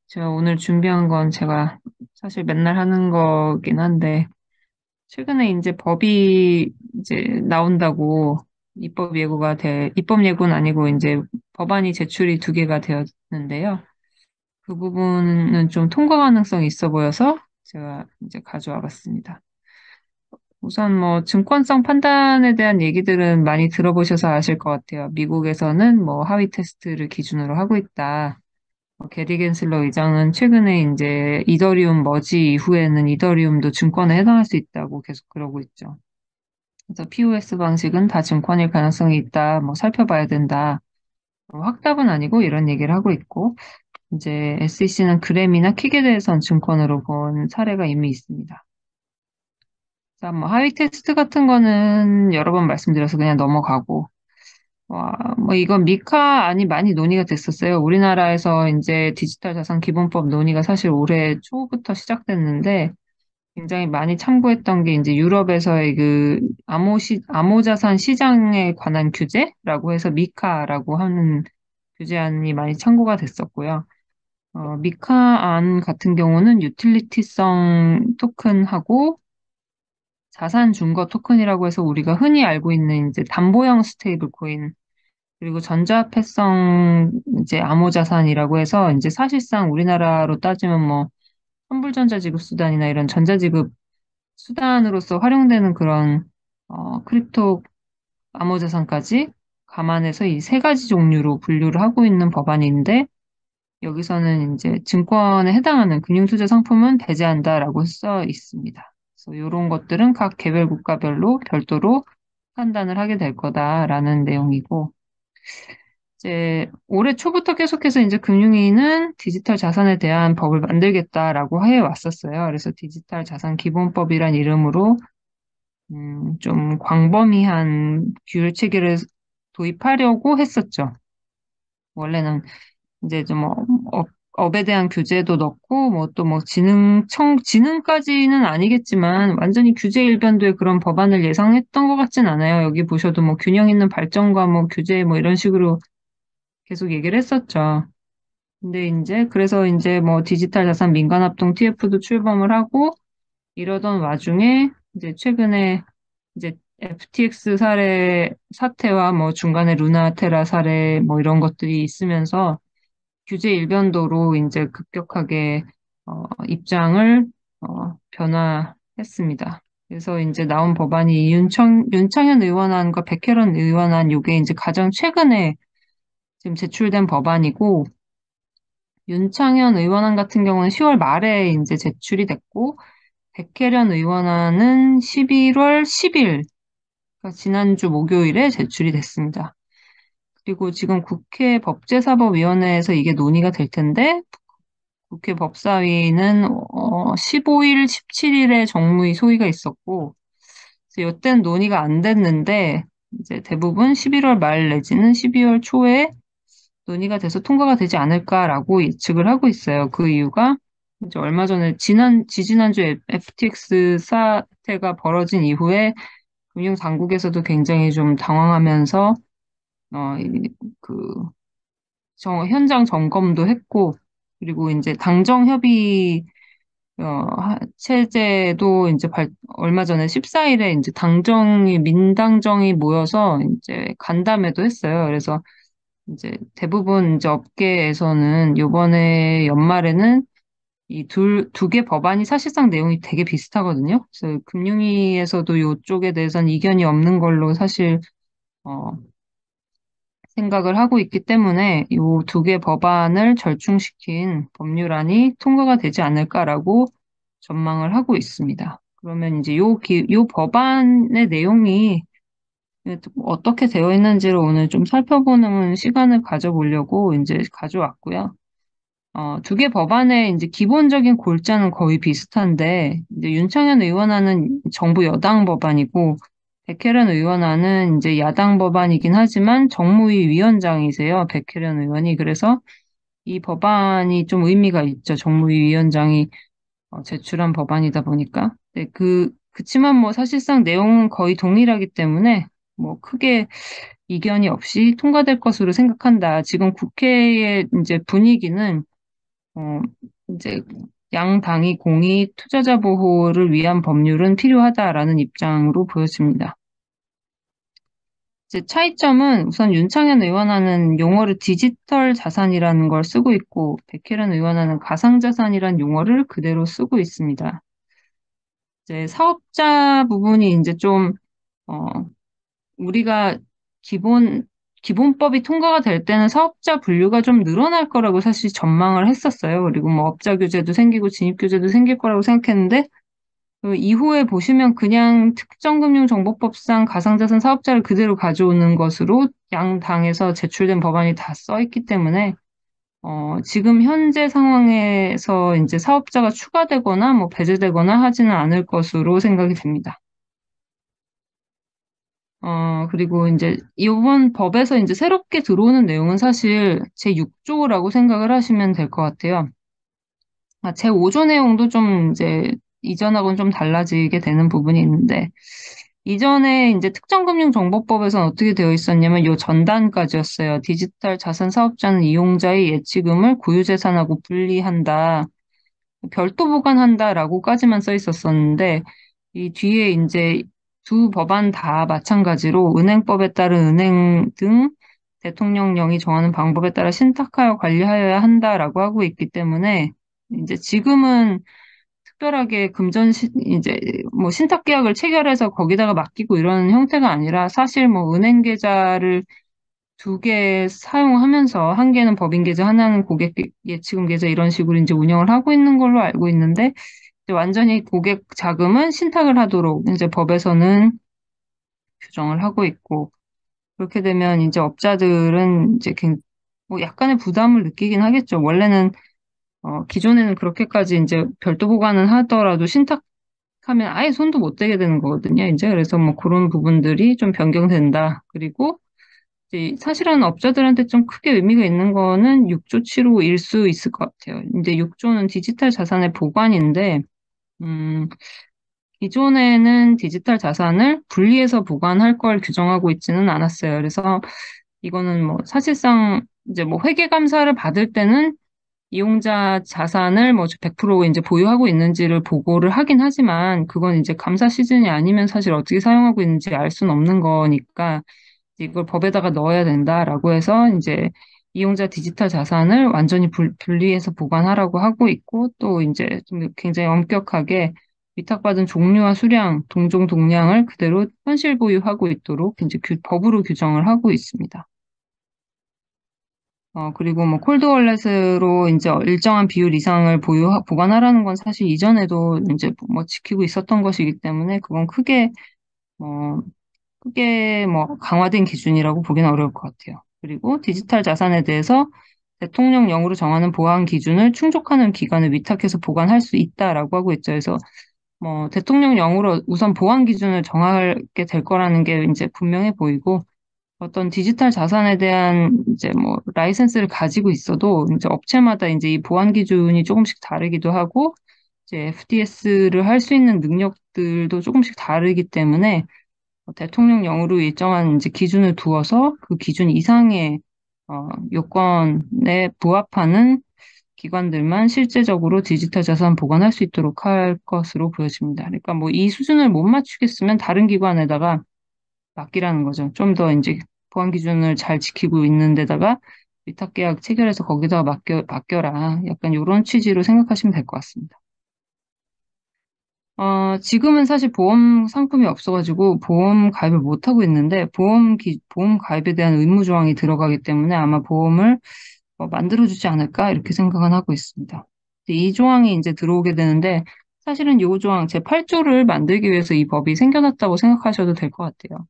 제가 오늘 준비한 건 제가 사실 맨날 하는 거긴 한데, 최근에 이제 법이 이제 나온다고 입법 예고는 아니고 이제 법안이 제출이 두 개가 되었는데요. 그 부분은 좀 통과 가능성이 있어 보여서 제가 이제 가져와 봤습니다. 우선 뭐 증권성 판단에 대한 얘기들은 많이 들어보셔서 아실 것 같아요. 미국에서는 뭐 하위 테스트를 기준으로 하고 있다. 게리 겐슬러 의장은 최근에 이제 이더리움 머지 이후에는 이더리움도 증권에 해당할 수 있다고 계속 그러고 있죠. 그래서 POS 방식은 다 증권일 가능성이 있다. 뭐 살펴봐야 된다. 확답은 아니고 이런 얘기를 하고 있고 이제 SEC는 그램이나 킥에 대해서는 증권으로 본 사례가 이미 있습니다. 자, 뭐 하위 테스트 같은 거는 여러 번 말씀드려서 그냥 넘어가고 와, 뭐 이건 미카 안이 많이 논의가 됐었어요. 우리나라에서 이제 디지털 자산 기본법 논의가 사실 올해 초부터 시작됐는데 굉장히 많이 참고했던 게 이제 유럽에서의 그 암호 자산 시장에 관한 규제라고 해서 미카라고 하는 규제안이 많이 참고가 됐었고요. 미카 안 같은 경우는 유틸리티성 토큰하고 자산 준거 토큰이라고 해서 우리가 흔히 알고 있는 이제 담보형 스테이블 코인 그리고 전자화폐성 이제 암호자산이라고 해서 이제 사실상 우리나라로 따지면 뭐 환불전자지급 수단이나 이런 전자지급 수단으로서 활용되는 그런 크립토 암호자산까지 감안해서 이 세 가지 종류로 분류를 하고 있는 법안인데 여기서는 이제 증권에 해당하는 금융투자 상품은 배제한다라고 써 있습니다. 그래서 이런 것들은 각 개별 국가별로 별도로 판단을 하게 될 거다라는 내용이고 이제 올해 초부터 계속해서 이제 금융위는 디지털 자산에 대한 법을 만들겠다라고 해 왔었어요. 그래서 디지털 자산 기본법이란 이름으로 좀 광범위한 규율 체계를 도입하려고 했었죠. 원래는 이제 좀뭐 업에 대한 규제도 넣고 뭐 또 뭐 지능까지는 아니겠지만 완전히 규제 일변도의 그런 법안을 예상했던 것 같진 않아요. 여기 보셔도 뭐 균형 있는 발전과 뭐 규제 뭐 이런 식으로 계속 얘기를 했었죠. 근데 이제 그래서 이제 뭐 디지털 자산 민간합동 TF도 출범을 하고 이러던 와중에 이제 최근에 이제 FTX 사태와 뭐 중간에 루나테라 사례 뭐 이런 것들이 있으면서 규제 일변도로 이제 급격하게 입장을 변화했습니다. 그래서 이제 나온 법안이 윤창현 의원안과 백혜련 의원안 요게 이제 가장 최근에 지금 제출된 법안이고 윤창현 의원안 같은 경우는 10월 말에 이제 제출이 됐고, 백혜련 의원안은 11월 10일, 그러니까 지난주 목요일에 제출이 됐습니다. 그리고 지금 국회 법제사법위원회에서 이게 논의가 될 텐데, 국회 법사위는 15일, 17일에 정무위 소위가 있었고, 그래서 이때는 논의가 안 됐는데, 이제 대부분 11월 말 내지는 12월 초에 논의가 돼서 통과가 되지 않을까라고 예측을 하고 있어요. 그 이유가 이제 얼마 전에 지지난주 FTX 사태가 벌어진 이후에 금융 당국에서도 굉장히 좀 당황하면서 그 현장 점검도 했고 그리고 이제 당정 협의 체제도 이제 얼마 전에 14일에 이제 민당정이 모여서 이제 간담회도 했어요. 그래서 이제 대부분 이제 업계에서는 요번에 연말에는 이 두 개 법안이 사실상 내용이 되게 비슷하거든요. 그래서 금융위에서도 요쪽에 대해서는 이견이 없는 걸로 사실 어, 생각을 하고 있기 때문에 요 두 개 법안을 절충시킨 법률안이 통과가 되지 않을까라고 전망을 하고 있습니다. 그러면 이제 요 법안의 내용이 어떻게 되어 있는지를 오늘 좀 살펴보는 시간을 가져보려고 이제 가져왔고요. 두 개 법안의 이제 기본적인 골자는 거의 비슷한데, 이제 윤창현 의원안은 정부 여당 법안이고, 백혜련 의원안은 이제 야당 법안이긴 하지만 정무위 위원장이세요, 백혜련 의원이. 그래서 이 법안이 좀 의미가 있죠. 정무위 위원장이 제출한 법안이다 보니까. 네, 그치만 뭐 사실상 내용은 거의 동일하기 때문에 뭐 크게 이견이 없이 통과될 것으로 생각한다. 지금 국회의 이제 분위기는 어, 이제 양당이 공의 투자자 보호를 위한 법률은 필요하다라는 입장으로 보여집니다. 이제 차이점은 우선 윤창현 의원안은 용어를 디지털 자산이라는 걸 쓰고 있고 백혜련 의원안은 가상자산이라는 용어를 그대로 쓰고 있습니다. 이제 사업자 부분이 이제 좀 어, 우리가 기본 기본법이 통과가 될 때는 사업자 분류가 좀 늘어날 거라고 사실 전망을 했었어요. 그리고 뭐 업자 규제도 생기고 진입 규제도 생길 거라고 생각했는데 그 이후에 보시면 그냥 특정금융정보법상 가상자산 사업자를 그대로 가져오는 것으로 양 당에서 제출된 법안이 다 써 있기 때문에 지금 현재 상황에서 이제 사업자가 추가되거나 뭐 배제되거나 하지는 않을 것으로 생각이 됩니다. 그리고 이제 이번 법에서 이제 새롭게 들어오는 내용은 사실 제6조라고 생각을 하시면 될 것 같아요. 제5조 내용도 좀 이제 이전하고는 좀 달라지게 되는 부분이 있는데, 이전에 이제 특정금융정보법에서는 어떻게 되어 있었냐면 요 전단까지였어요. 디지털 자산 사업자는 이용자의 예치금을 고유재산하고 분리한다. 별도 보관한다라고까지만 써 있었었는데, 이 뒤에 이제 두 법안 다 마찬가지로 은행법에 따른 은행 등 대통령령이 정하는 방법에 따라 신탁하여 관리하여야 한다라고 하고 있기 때문에 이제 지금은 특별하게 이제 뭐 신탁 계약을 체결해서 거기다가 맡기고 이런 형태가 아니라 사실 뭐 은행 계좌를 두 개 사용하면서 한 개는 법인 계좌, 하나는 고객 예치금 계좌 이런 식으로 이제 운영을 하고 있는 걸로 알고 있는데 이제 완전히 고객 자금은 신탁을 하도록 이제 법에서는 규정을 하고 있고 그렇게 되면 이제 업자들은 이제 뭐 약간의 부담을 느끼긴 하겠죠. 원래는 기존에는 그렇게까지 이제 별도 보관은 하더라도 신탁하면 아예 손도 못 대게 되는 거거든요. 이제 그래서 뭐 그런 부분들이 좀 변경된다. 그리고 이제 사실은 업자들한테 좀 크게 의미가 있는 거는 6조 7호일 수 있을 것 같아요. 근데 6조는 디지털 자산의 보관인데, 음, 기존에는 디지털 자산을 분리해서 보관할 걸 규정하고 있지는 않았어요. 그래서 이거는 뭐 사실상 이제 뭐 회계 감사를 받을 때는 이용자 자산을 뭐 100% 이제 보유하고 있는지를 보고를 하긴 하지만 그건 이제 감사 시즌이 아니면 사실 어떻게 사용하고 있는지 알 수는 없는 거니까 이걸 법에다가 넣어야 된다라고 해서 이제 이용자 디지털 자산을 완전히 분리해서 보관하라고 하고 있고 또 이제 좀 굉장히 엄격하게 위탁받은 종류와 수량, 동종 동량을 그대로 현실 보유하고 있도록 이제 법으로 규정을 하고 있습니다. 그리고 뭐 콜드월렛으로 이제 일정한 비율 이상을 보관하라는 건 사실 이전에도 이제 뭐 지키고 있었던 것이기 때문에 그건 뭐, 크게 뭐 강화된 기준이라고 보기는 어려울 것 같아요. 그리고 디지털 자산에 대해서 대통령령으로 정하는 보안 기준을 충족하는 기관을 위탁해서 보관할 수 있다라고 하고 있죠. 그래서 뭐 대통령령으로 우선 보안 기준을 정하게 될 거라는 게 이제 분명해 보이고 어떤 디지털 자산에 대한 이제 뭐 라이센스를 가지고 있어도 이제 업체마다 이제 이 보안 기준이 조금씩 다르기도 하고 이제 FDS를 할 수 있는 능력들도 조금씩 다르기 때문에 대통령령으로 일정한 이제 기준을 두어서 그 기준 이상의 요건에 부합하는 기관들만 실제적으로 디지털 자산 보관할 수 있도록 할 것으로 보여집니다. 그러니까 뭐 이 수준을 못 맞추겠으면 다른 기관에다가 맡기라는 거죠. 좀 더 이제 보안 기준을 잘 지키고 있는 데다가 위탁 계약 체결해서 거기다가 맡겨라. 약간 이런 취지로 생각하시면 될 것 같습니다. 지금은 사실 보험 상품이 없어가지고 보험 가입을 못 하고 있는데 보험 가입에 대한 의무 조항이 들어가기 때문에 아마 보험을 만들어주지 않을까 이렇게 생각은 하고 있습니다. 이 조항이 이제 들어오게 되는데 사실은 이 조항 제8조를 만들기 위해서 이 법이 생겨났다고 생각하셔도 될 것 같아요.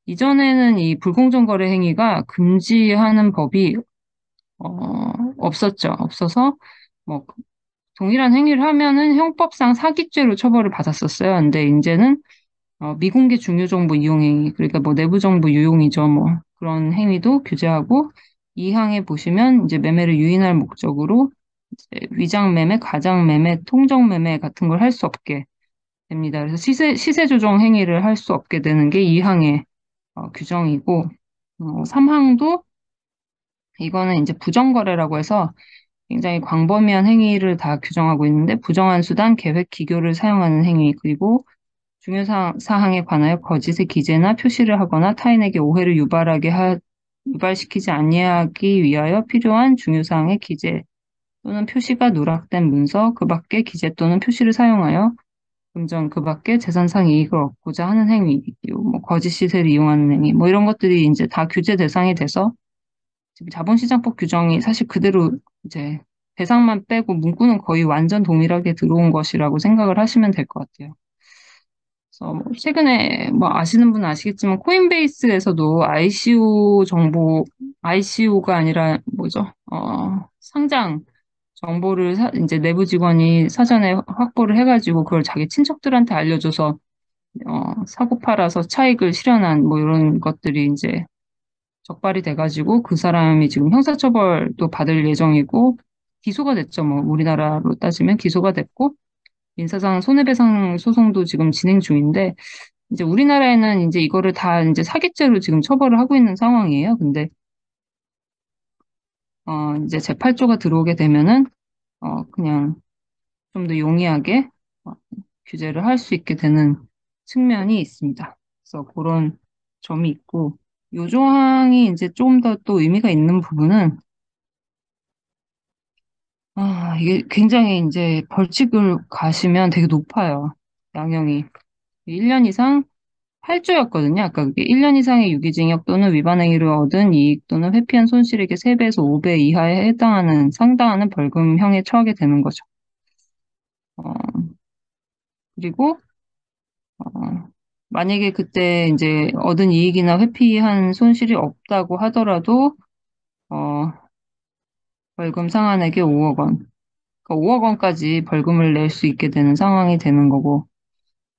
이전에는 이 불공정 거래 행위가 금지하는 법이 없었죠. 없어서 뭐 동일한 행위를 하면은 형법상 사기죄로 처벌을 받았었어요. 근데 이제는 미공개 중요 정보 이용 행위, 그러니까 뭐 내부 정보 유용이죠. 뭐 그런 행위도 규제하고 이 항에 보시면 이제 매매를 유인할 목적으로 이제 위장 매매, 가장 매매, 통정 매매 같은 걸 할 수 없게 됩니다. 그래서 시세 조정 행위를 할 수 없게 되는 게 이 항의 규정이고 3항도 이거는 이제 부정거래라고 해서 굉장히 광범위한 행위를 다 규정하고 있는데 부정한 수단, 계획, 기교를 사용하는 행위, 그리고 중요 사항에 관하여 거짓의 기재나 표시를 하거나 타인에게 오해를 유발시키지 아니하기 위하여 필요한 중요 사항의 기재 또는 표시가 누락된 문서, 그 밖의 기재 또는 표시를 사용하여 금전, 그 밖의 재산상 이익을 얻고자 하는 행위, 그리고 뭐 거짓 시세를 이용하는 행위, 뭐 이런 것들이 이제 다 규제 대상이 돼서 지금 자본시장법 규정이 사실 그대로 이제 대상만 빼고 문구는 거의 완전 동일하게 들어온 것이라고 생각을 하시면 될 것 같아요. 그래서 뭐 최근에 뭐 아시는 분은 아시겠지만 코인베이스에서도 ICO 정보, ICO가 아니라 뭐죠? 상장 정보를 이제 내부 직원이 사전에 확보를 해가지고 그걸 자기 친척들한테 알려줘서 사고 팔아서 차익을 실현한 뭐 이런 것들이 이제 적발이 돼가지고 그 사람이 지금 형사처벌도 받을 예정이고 기소가 됐죠. 뭐 우리나라로 따지면 기소가 됐고 민사상 손해배상 소송도 지금 진행 중인데 이제 우리나라에는 이제 이거를 다 이제 사기죄로 지금 처벌을 하고 있는 상황이에요. 근데 이제 제8조가 들어오게 되면은 그냥 좀 더 용이하게 어, 규제를 할 수 있게 되는 측면이 있습니다. 그래서 그런 점이 있고 요 조항이 이제 좀 더 또 의미가 있는 부분은 이게 굉장히 이제 벌칙을 가시면 되게 높아요. 양형이. 1년 이상 8조였거든요. 아까 그게 1년 이상의 유기징역 또는 위반 행위로 얻은 이익 또는 회피한 손실액의 3배에서 5배 이하에 해당하는 상당하는 벌금형에 처하게 되는 거죠. 어, 그리고 만약에 그때 이제 얻은 이익이나 회피한 손실이 없다고 하더라도 어, 벌금 상한액이 5억 원. 그러니까 5억 원까지 벌금을 낼 수 있게 되는 상황이 되는 거고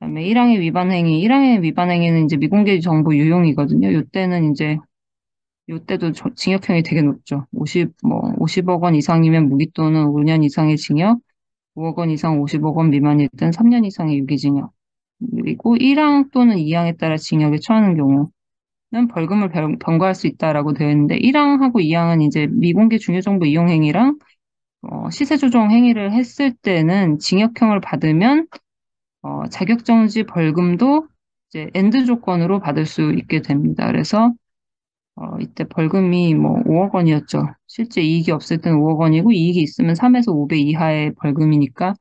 그다음에 1항의 위반 행위, 1항의 위반 행위는 이제 미공개 정보 유용이거든요. 요때는 이제 요때도 징역형이 되게 높죠. 50억 원 이상이면 무기 또는 5년 이상의 징역, 5억 원 이상 50억 원 미만일 땐 3년 이상의 유기징역. 그리고 1항 또는 2항에 따라 징역에 처하는 경우는 벌금을 병과할 수 있다라고 되어 있는데 1항하고 2항은 이제 미공개 중요정보 이용 행위랑 시세 조정 행위를 했을 때는 징역형을 받으면 자격정지 벌금도 이제 엔드 조건으로 받을 수 있게 됩니다. 그래서 이때 벌금이 뭐 5억 원이었죠. 실제 이익이 없을 때는 5억 원이고 이익이 있으면 3에서 5배 이하의 벌금이니까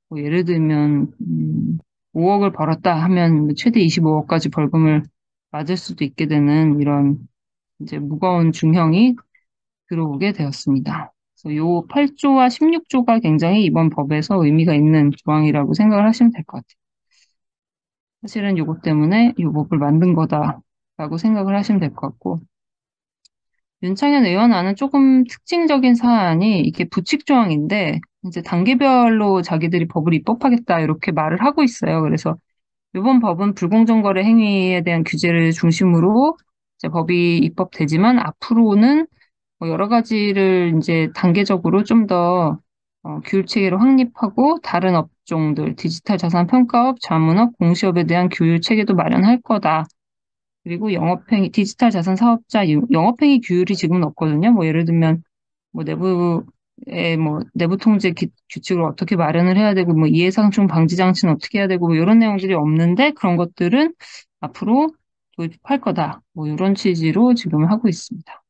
뭐 예를 들면 5억을 벌었다 하면 뭐 최대 25억까지 벌금을 맞을 수도 있게 되는 이런 이제 무거운 중형이 들어오게 되었습니다. 그래서 요 8조와 16조가 굉장히 이번 법에서 의미가 있는 조항이라고 생각을 하시면 될 것 같아요. 사실은 요것 때문에 요 법을 만든 거다라고 생각을 하시면 될 것 같고 윤창현 의원안은 조금 특징적인 사안이 이게 부칙 조항인데 이제 단계별로 자기들이 법을 입법하겠다 이렇게 말을 하고 있어요. 그래서 이번 법은 불공정거래 행위에 대한 규제를 중심으로 이제 법이 입법되지만 앞으로는 뭐 여러 가지를 이제 단계적으로 좀 더 규율 체계를 확립하고 다른 업종들, 디지털 자산 평가업, 자문업, 공시업에 대한 규율 체계도 마련할 거다. 그리고 영업행위, 디지털 자산 사업자 영업행위 규율이 지금은 없거든요. 뭐 예를 들면 뭐 내부의 뭐 내부 통제 규칙을 어떻게 마련을 해야 되고 뭐 이해상충 방지 장치는 어떻게 해야 되고 뭐 이런 내용들이 없는데 그런 것들은 앞으로 도입할 거다. 뭐 이런 취지로 지금 하고 있습니다.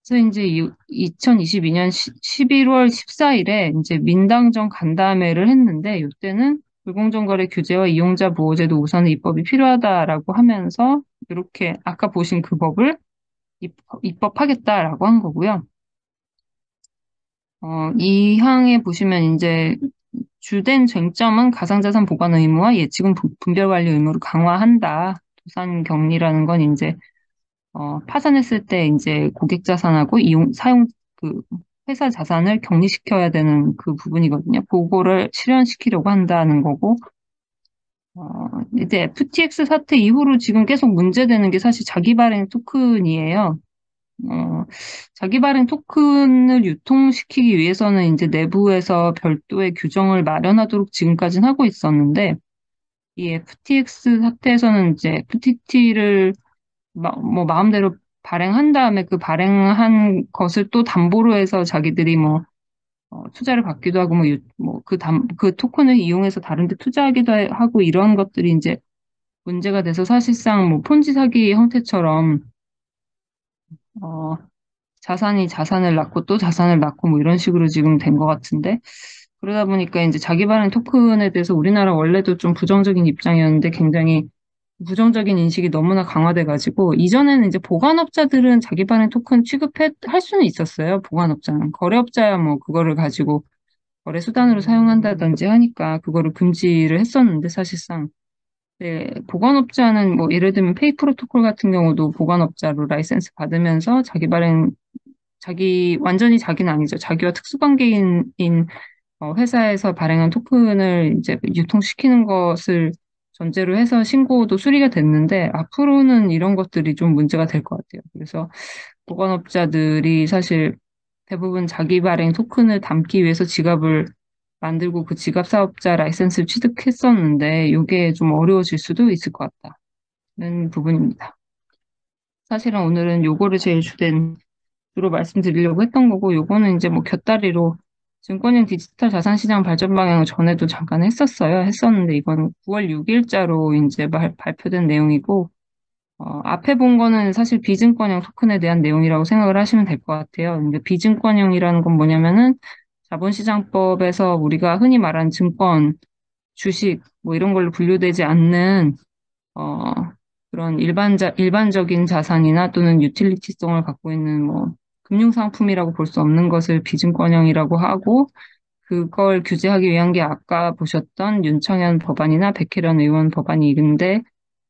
그래서 이제 2022년 11월 14일에 이제 민당정 간담회를 했는데 이때는 불공정거래 규제와 이용자 보호제도 우선 입법이 필요하다라고 하면서 이렇게 아까 보신 그 법을 입법하겠다라고 한 거고요. 이 항에 보시면 이제 주된 쟁점은 가상자산 보관 의무와 예치금 분별 관리 의무를 강화한다. 도산 격리라는 건 이제 파산했을 때 이제 고객 자산하고 사용, 그, 회사 자산을 격리시켜야 되는 그 부분이거든요. 그거를 실현시키려고 한다는 거고, 이제 FTX 사태 이후로 지금 계속 문제되는 게 사실 자기 발행 토큰이에요. 어, 자기 발행 토큰을 유통시키기 위해서는 이제 내부에서 별도의 규정을 마련하도록 지금까지는 하고 있었는데, 이 FTX 사태에서는 이제 FTT를 뭐 마음대로 발행한 다음에 그 발행한 것을 또 담보로 해서 자기들이 뭐 투자를 받기도 하고 그 토큰을 이용해서 다른 데 투자하기도 하고 이런 것들이 이제 문제가 돼서 사실상 뭐 폰지 사기 형태처럼 어, 자산이 자산을 낳고 또 자산을 낳고 뭐 이런 식으로 지금 된 것 같은데 그러다 보니까 이제 자기 발행 토큰에 대해서 우리나라 원래도 좀 부정적인 입장이었는데 굉장히 부정적인 인식이 너무나 강화돼가지고 이전에는 이제 보관업자들은 자기 발행 토큰 할 수는 있었어요. 보관업자는 거래업자야 뭐 그거를 가지고 거래 수단으로 사용한다든지 하니까 그거를 금지를 했었는데 사실상 네, 보관업자는 뭐 예를 들면 페이 프로토콜 같은 경우도 보관업자로 라이센스 받으면서 완전히 자기는 아니죠. 자기와 특수관계인 회사에서 발행한 토큰을 이제 유통시키는 것을 전제로 해서 신고도 수리가 됐는데 앞으로는 이런 것들이 좀 문제가 될 것 같아요. 그래서 보관업자들이 사실 대부분 자기 발행 토큰을 담기 위해서 지갑을 만들고 그 지갑 사업자 라이센스를 취득했었는데 이게 좀 어려워질 수도 있을 것 같다는 부분입니다. 사실은 오늘은 요거를 제일 주로 말씀드리려고 했던 거고 요거는 이제 뭐 곁다리로 증권형 디지털 자산시장 발전 방향을 전에도 잠깐 했었는데 이건 9월 6일자로 이제 발표된 내용이고 앞에 본 거는 사실 비증권형 토큰에 대한 내용이라고 생각을 하시면 될 것 같아요. 근데 비증권형이라는 건 뭐냐면은 자본시장법에서 우리가 흔히 말하는 증권, 주식, 뭐 이런 걸로 분류되지 않는, 어, 그런 일반적인 자산이나 또는 유틸리티성을 갖고 있는 뭐, 금융상품이라고 볼 수 없는 것을 비증권형이라고 하고, 그걸 규제하기 위한 게 아까 보셨던 윤청현 법안이나 백혜련 의원 법안이 있는데,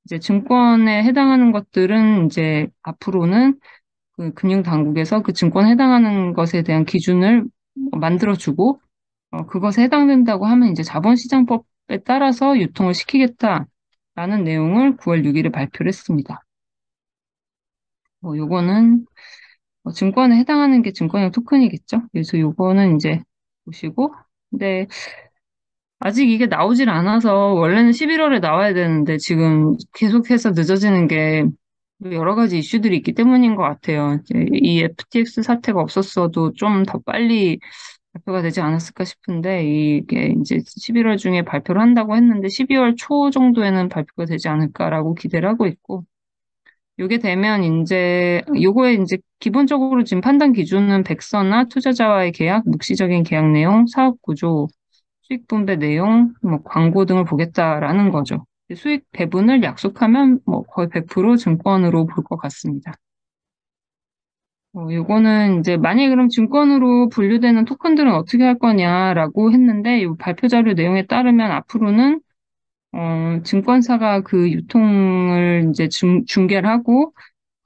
이제 증권에 해당하는 것들은 이제 앞으로는 그 금융당국에서 그 증권에 해당하는 것에 대한 기준을 만들어주고, 그것에 해당된다고 하면 이제 자본시장법에 따라서 유통을 시키겠다라는 내용을 9월 6일에 발표를 했습니다. 요거는 증권에 해당하는 게 증권형 토큰이겠죠. 그래서 요거는 이제 보시고, 근데 아직 이게 나오질 않아서 원래는 11월에 나와야 되는데 지금 계속해서 늦어지는 게 여러 가지 이슈들이 있기 때문인 것 같아요. 이제 이 FTX 사태가 없었어도 좀 더 빨리 발표가 되지 않았을까 싶은데 이게 이제 11월 중에 발표를 한다고 했는데 12월 초 정도에는 발표가 되지 않을까라고 기대를 하고 있고 요게 되면 이제 요거에 이제 기본적으로 지금 판단 기준은 백서나 투자자와의 계약, 묵시적인 계약 내용, 사업 구조, 수익 분배 내용, 뭐 광고 등을 보겠다라는 거죠. 수익 배분을 약속하면 뭐 거의 100% 증권으로 볼 것 같습니다. 요거는 이제 만약에 그럼 증권으로 분류되는 토큰들은 어떻게 할 거냐라고 했는데 이 발표 자료 내용에 따르면 앞으로는 증권사가 그 유통을 이제 중개를 하고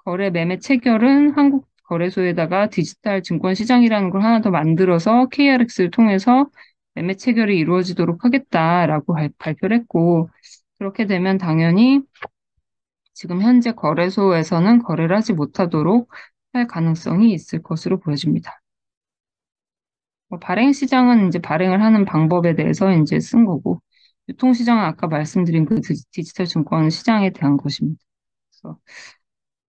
거래 매매 체결은 한국 거래소에다가 디지털 증권 시장이라는 걸 하나 더 만들어서 KRX를 통해서 매매 체결이 이루어지도록 하겠다라고 발표를 했고 그렇게 되면 당연히 지금 현재 거래소에서는 거래를 하지 못하도록 할 가능성이 있을 것으로 보여집니다. 발행 시장은 이제 발행을 하는 방법에 대해서 이제 쓴 거고, 유통 시장은 아까 말씀드린 그 디지털 증권 시장에 대한 것입니다. 그래서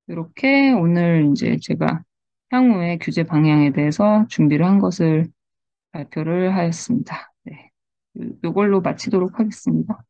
이렇게 오늘 이제 제가 향후의 규제 방향에 대해서 준비를 한 것을 발표를 하였습니다. 네. 요걸로 마치도록 하겠습니다.